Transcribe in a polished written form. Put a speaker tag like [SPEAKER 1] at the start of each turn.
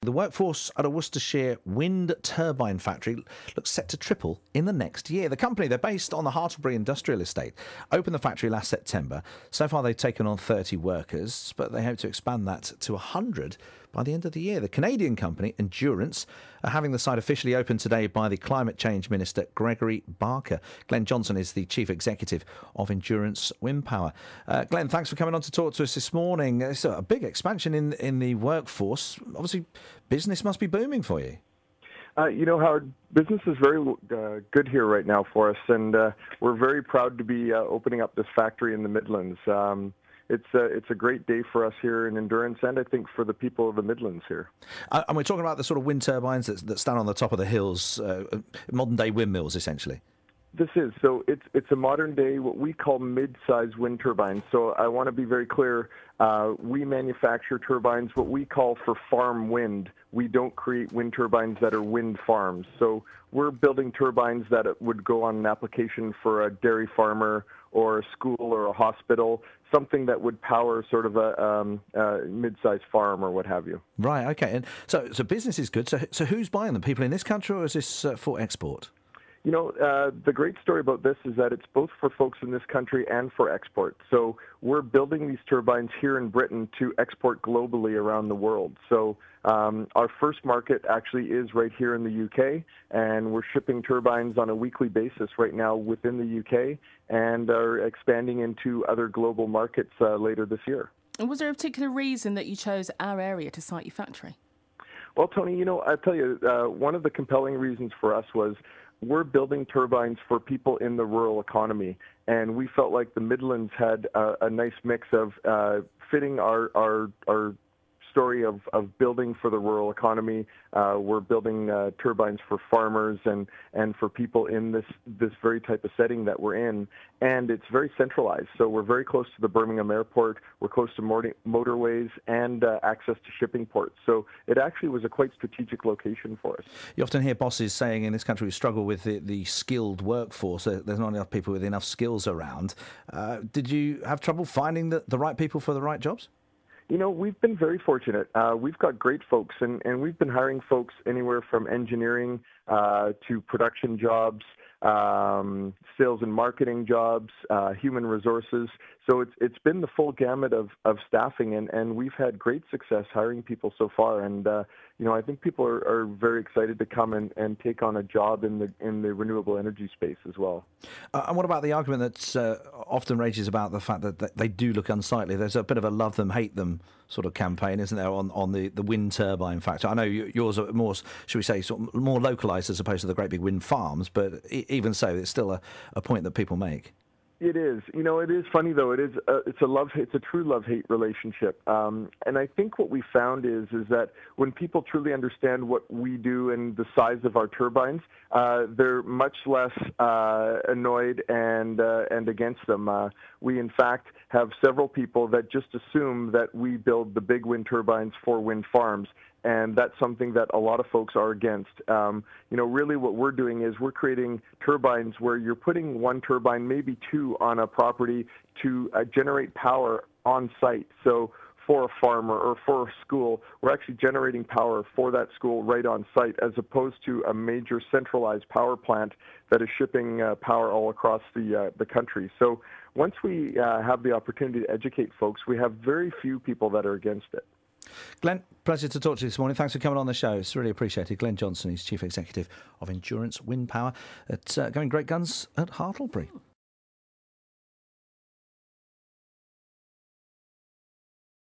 [SPEAKER 1] The workforce at a Worcestershire wind turbine factory looks set to triple in the next year. The company, they're based on the Hartlebury Industrial Estate, opened the factory last September. So far, they've taken on 30 workers, but they hope to expand that to 100 by the end of the year. The Canadian company, Endurance, are having the site officially opened today by the Climate Change Minister, Gregory Barker. Glenn Johnson is the Chief Executive of Endurance Wind Power. Glenn, thanks for coming on to talk to us this morning. It's a big expansion in the workforce. Obviously, business must be booming for you.
[SPEAKER 2] Howard, business is very good here right now for us, and we're very proud to be opening up this factory in the Midlands. It's a great day for us here in Endurance, and I think for the people of the Midlands here.
[SPEAKER 1] And we're talking about the sort of wind turbines that stand on the top of the hills, modern-day windmills, essentially.
[SPEAKER 2] This is. So it's a modern-day, what we call mid-size wind turbines. So I want to be very clear. We manufacture turbines, what we call for farm wind. We don't create wind turbines that are wind farms. So we're building turbines that would go on an application for a dairy farmer or a school or a hospital, something that would power sort of a mid-sized farm or what have you.
[SPEAKER 1] Right, okay. And so business is good. So who's buying them? People in this country, or is this for export?
[SPEAKER 2] The great story about this is that it's both for folks in this country and for export. So we're building these turbines here in Britain to export globally around the world. So our first market actually is right here in the UK, and we're shipping turbines on a weekly basis right now within the UK and are expanding into other global markets later this year.
[SPEAKER 3] And was there a particular reason that you chose our area to site your factory?
[SPEAKER 2] Well, Tony, I'll tell you, one of the compelling reasons for us was we're building turbines for people in the rural economy, and we felt like the Midlands had a nice mix of fitting our story of building for the rural economy. We're building turbines for farmers and for people in this very type of setting that we're in, and it's very centralized. So we're very close to the Birmingham airport, we're close to motorways and access to shipping ports. So it actually was a quite strategic location for us.
[SPEAKER 1] You often hear bosses saying in this country we struggle with the skilled workforce. There's not enough people with enough skills around. Did you have trouble finding the right people for the right jobs?
[SPEAKER 2] We've been very fortunate. We've got great folks, and we've been hiring folks anywhere from engineering to production jobs, sales and marketing jobs, human resources. So it's been the full gamut of staffing, and we've had great success hiring people so far. And I think people are very excited to come and take on a job in the renewable energy space as well.
[SPEAKER 1] And what about the argument that often rages about the fact that they do look unsightly? There's a bit of a love them, hate them sort of campaign, isn't there, on the wind turbine factor? I know yours are more, should we say, sort of more localised as opposed to the great big wind farms, but even so, it's still a point that people make.
[SPEAKER 2] It is. It is funny though. It's a true love-hate relationship. And I think what we found is that when people truly understand what we do and the size of our turbines, they're much less annoyed and against them. We in fact have several people that just assume that we build the big wind turbines for wind farms. And that's something that a lot of folks are against. Really what we're doing is we're creating turbines where you're putting one turbine, maybe two, on a property to generate power on site. So for a farmer or for a school, we're actually generating power for that school right on site, as opposed to a major centralized power plant that is shipping power all across the country. So once we have the opportunity to educate folks, we have very few people that are against it.
[SPEAKER 1] Glenn, pleasure to talk to you this morning. Thanks for coming on the show. It's really appreciated. Glenn Johnson, he's Chief Executive of Endurance Wind Power, going great guns at Hartlebury.